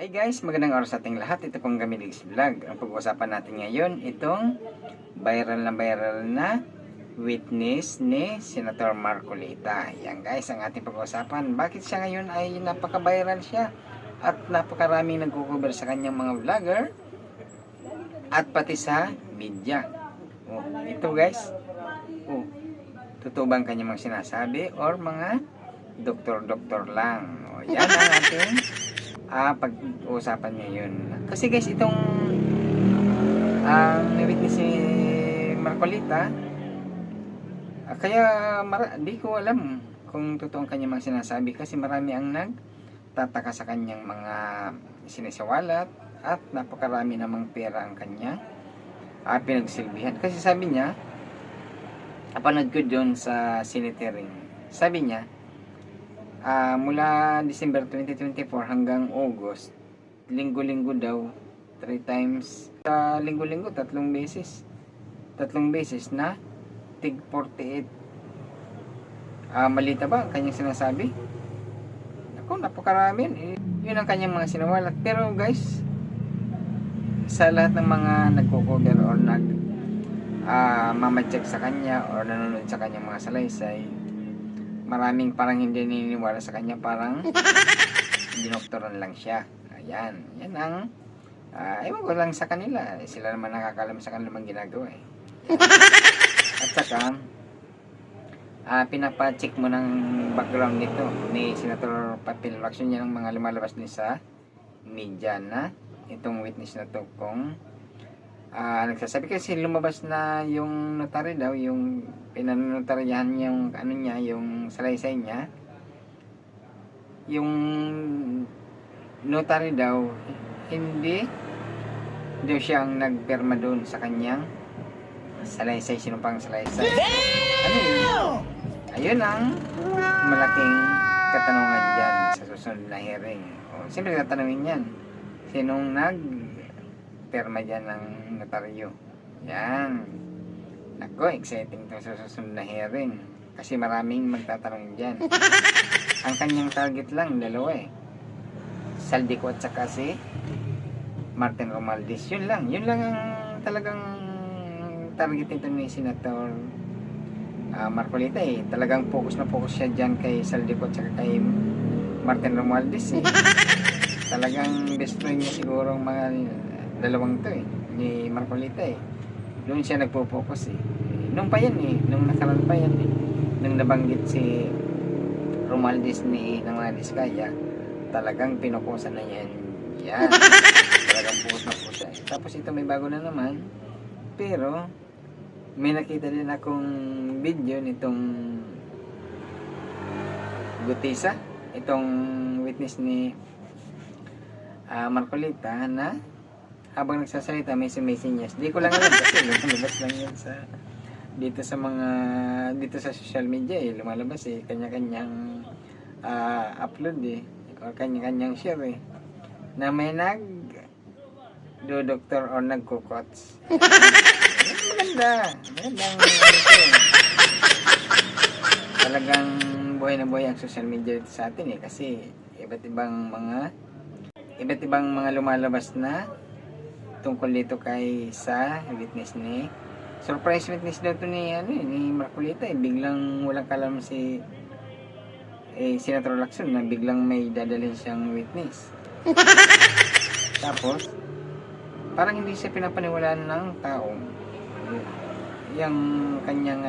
Hi guys, magandang araw sa ating lahat. Ito pong Gamilis Vlog. Ang pag-uusapan natin ngayon, itong viral na witness ni Senator Marcolita. Yan guys, ang ating pag-uusapan. Bakit siya ngayon ay napaka-viral siya at napakaraming nagko-cover sa kanyang mga vlogger at pati sa media. Ito guys, totoo bang kanyang mga sinasabi or mga doktor-doktor lang? Yan ang ating pag-uusapan ngayon. Kasi guys, itong na-witness si Marcolita, kaya di ko alam kung totoo ang kanyang mga sinasabi kasi marami ang nagtataka sa kanyang mga sinisiwalat at napakarami namang pera ang kanya pinagsilbihan. Kasi sabi niya, napanood ko doon sa Senate hearing, sabi niya, mula December 2024 hanggang August, linggo-linggo daw, 3 times sa linggo-linggo, tatlong beses na tig 48. Malita ba ang kanyang sinasabi? Ako, napakarami. Yun ang kanyang mga sinawalat. Pero guys, sa lahat ng mga nagko-cover or mamadjag sa kanya or nanonood sa kanyang mga salaysay, maraming parang hindi naniniwala sa kanya, parang dinoktoran lang siya. Ayan, yan ang ewan ko lang sa kanila, sila naman nakakalam sa kanilang ginagawa At saka pinapacheck mo ng background nito ni Senator Papel Lacson, yan ang mga lumalabas din sa media na itong witness na to, kung nagsasabi kasi lumabas na yung notary daw, yung pinanotaryahan yung ano niya, yung salaysay niya, yung notary daw hindi daw siyang nagperma doon sa kanyang salaysay, sinumpang salaysay. Ano yun? Ayun ang malaking katanungan dyan sa susunod na hearing. Siyempre tatanungin yan, sinong perma dyan ng notaryo. Yan. Nako, exciting to sa susunod na hearing. Kasi maraming magtatanong dyan. Ang kanyang target lang, dalawa Saldico at saka si Martin Romualdez. Yun lang. Yun lang ang talagang target nito ni Senator Marcolita Talagang focus na focus siya dyan kay Saldico at saka kay Martin Romualdez Talagang best friend niya siguro ang mga dalawang to ni Marcolita Doon siya nagpo-focus nung pa yan nung nakaraan pa yan nung nabanggit si Romualdez ng mga Diskaya, talagang pinukusan na yan talagang focus na focus siya tapos ito may bago na naman, pero may nakita din akong video nitong Gutisa, itong witness ni Marcolita, na habang nagsasalita may sumisenyas. Di ko lang alam kasi lumalabas lang yan dito sa social media lumalabas kanya-kanyang upload o kanya-kanyang share na may doktor o nagkukots. magandang talagang buhay na buhay ang social media dito sa atin kasi iba't ibang mga lumalabas na tungkol dito kay sa witness ni surprise witness daw to ni Marcolita biglang walang kalam si Senator Lacson na biglang may dadalhin siyang witness. Tapos parang hindi siya pinapaniwalaan ng tao yung kanyang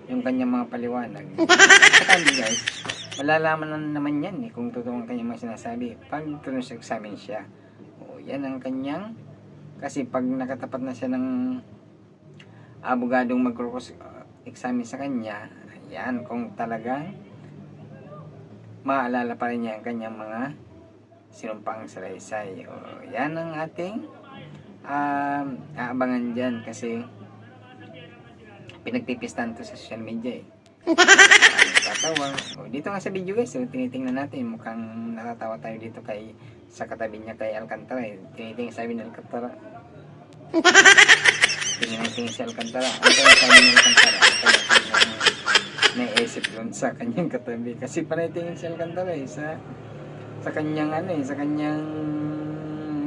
yung kanyang mga paliwanag. Saka guys, malalaman na naman yan kung totoo ang kanyang mga sinasabi pag examine siya. Yan ang kanyang, kasi pag nakatapat na siya ng abogadong mag-examine sa kanya, yan kung talagang maalala pa rin niya ang kanyang mga sinumpang salaysay. Yan ang ating aabangan dyan kasi pinagpipistan to sa social media tatawa. Dito nga sa video guys, tinitingnan natin, mukhang natatawa tayo dito sa katabi niya kay Alcantara tinitingnan, sabi ni Alcantara tingin si Alcantara, ano kaya sabi ni Alcantara, naisip doon sa kanyang katabi kasi panay tingin si Alcantara sa sa kanyang ano eh, sa kanyang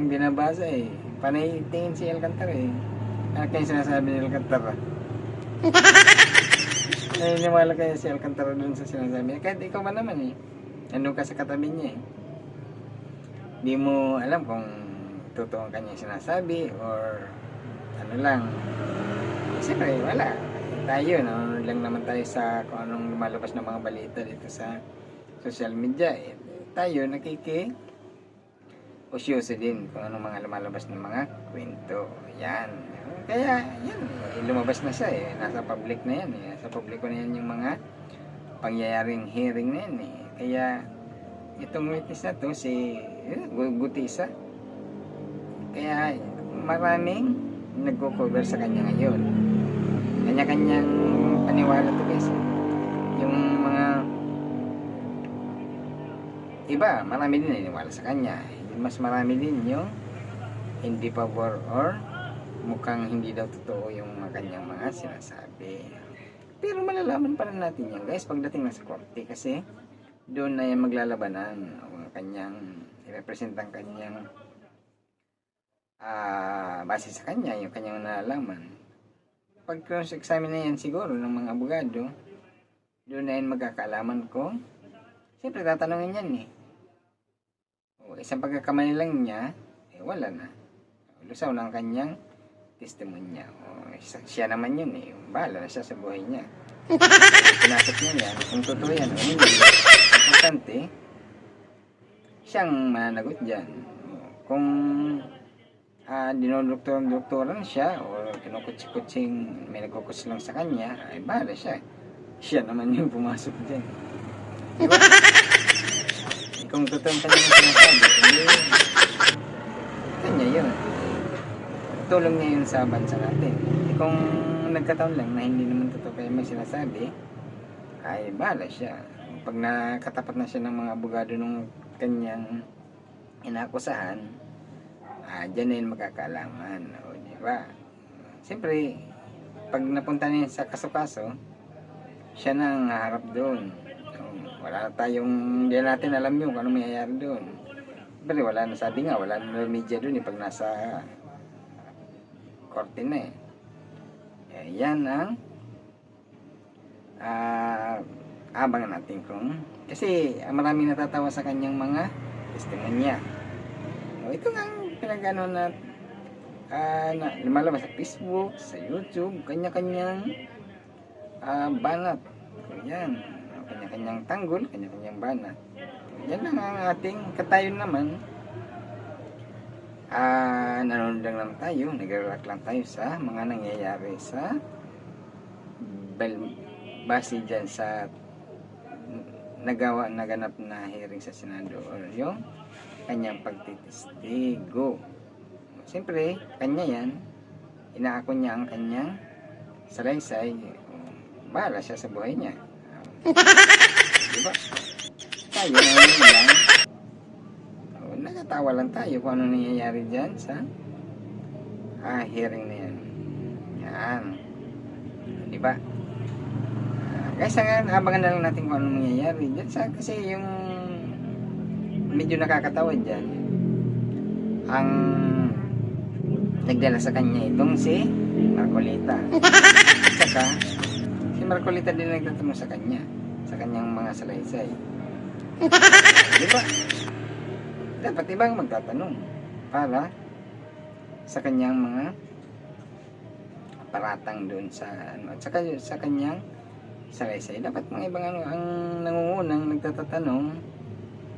binabasa eh. Panay tingin si Alcantara eh. Ano kayo sinasabi ni Alcantara? Naniniwala kayo si Alcantara dun sa sinasabi niya. Kahit ikaw ba naman eh. Nandun ka sa katabi niya eh. Di mo alam kung totoo ang kanyang sinasabi or ano lang. Siyempre wala. Tayo, nanonood lang naman tayo sa kung anong lumalabas ng mga balita dito sa social media eh. Tayo usyoso din kung anong mga lumalabas ng mga kwento. Yan. Kaya, yan. Lumabas na siya eh. Nasa public na yan eh. Nasa publiko na yan yung mga pangyayaring hearing na yan eh. Kaya, itong witness na to, si Gutisa. Kaya, maraming nagko-cover sa kanya ngayon. Kanya-kanyang paniwala to guys. Yung mga iba, marami din naniniwala sa kanya. Mas marami din yung hindi pabor or mukhang hindi daw totoo yung kanyang mga sinasabi. Pero malalaman pa rin natin yan guys pagdating na sa korte kasi doon na yan maglalabanan ang kanyang i-represent ang kanyang base sa kanya, yung kanyang nalalaman. Pag cross-examine na yan siguro ng mga abogado, doon na yan magkakaalaman ko. Siyempre tatanungin yan eh. O, isang pagkakamali lang niya, eh wala na. Lusaw na ang kanyang testimonya. O, siya naman yun eh. Bahala na siya sa buhay niya. Pinasok niya yan. Kung totoo yan, o hindi. Importante, siyang mananagot dyan. Kung dinodoktoran siya o kinukutsi-kutsing may nagkukuts lang sa kanya, ay bahala siya. Siya naman yung pumasok dyan. Diba? Kung totoo ang kanyang sinasabi, kanya yun. Tulong niya yun sa bansa natin. Kung nagkataon lang na hindi naman totoo kayo may sinasabi, ay bahala siya. Pag nakatapat na siya ng mga abogado ng kanyang inaakusahan, dyan na yun magkakaalaman. O, diba? Siyempre, pag napunta niya sa kaso-kaso, siya nang haharap doon. Wala na tayong, hindi natin alam yung kung ano mayayari doon. Pero wala na, sabi nga, wala na media doon pag nasa korte na eh. Yan ang abangan natin kung, kasi maraming natatawa sa kanyang mga testimonya. Ito nga pinagano na lumalabas sa Facebook, sa YouTube, kanya-kanyang banat. Yan, kanya-kanyang tanggol, kanya-kanyang banat. Yan lang ang ating katayon naman. Nanonood lang naman tayo, nag-react lang tayo sa mga nangyayari sa base dyan sa naganap na hearing sa Senado or yung kanyang pagtitistigo. Siyempre, kanya yan, inaako niya ang kanyang salaysay, bahala siya sa buhay niya. Diba? Tayo naman lang, nagatawa lang tayo kung ano nangyayari dyan sa hearing na yan. Yan. Diba? Guys, abangan na lang natin kung ano nangyayari dyan sa, kasi yung medyo nakakatawa dyan ang nagdala sa kanya itong si Marcolita. At saka si Marcolita din nagtatanong sa kanya, sa kanyang mga salaysay. Diba? Dapat ibang magtatanong para sa kanyang mga paratang doon sa ano, at saka sa kanyang salaysay. Dapat mga ibang ano ang nangungunang nagtatanong,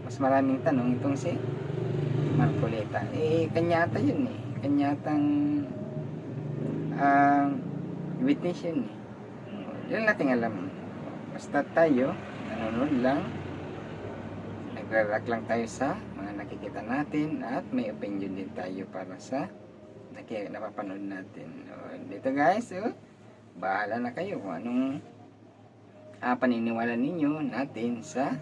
mas maraming tanong itong si Marcolita. Kanyata yun eh. Kanyatang witness yun eh. Yan natin alam. Basta tayo, nanonood lang, nagre-react lang tayo sa mga nakikita natin at may opinion din tayo para sa napapanood natin. Dito guys, bahala na kayo kung anong paniniwala ninyo natin sa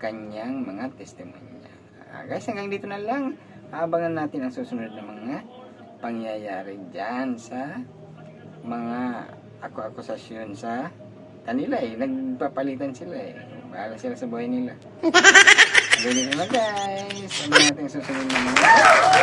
kanyang mga testimonya. Guys, hanggang dito na lang. Abangan natin ang susunod na mga pangyayari dyan sa mga akusasyon sa kanila eh. Nagpapalitan sila eh. Bahala sila sa buhay nila. Ganyan naman guys. Ano natin susunod na mga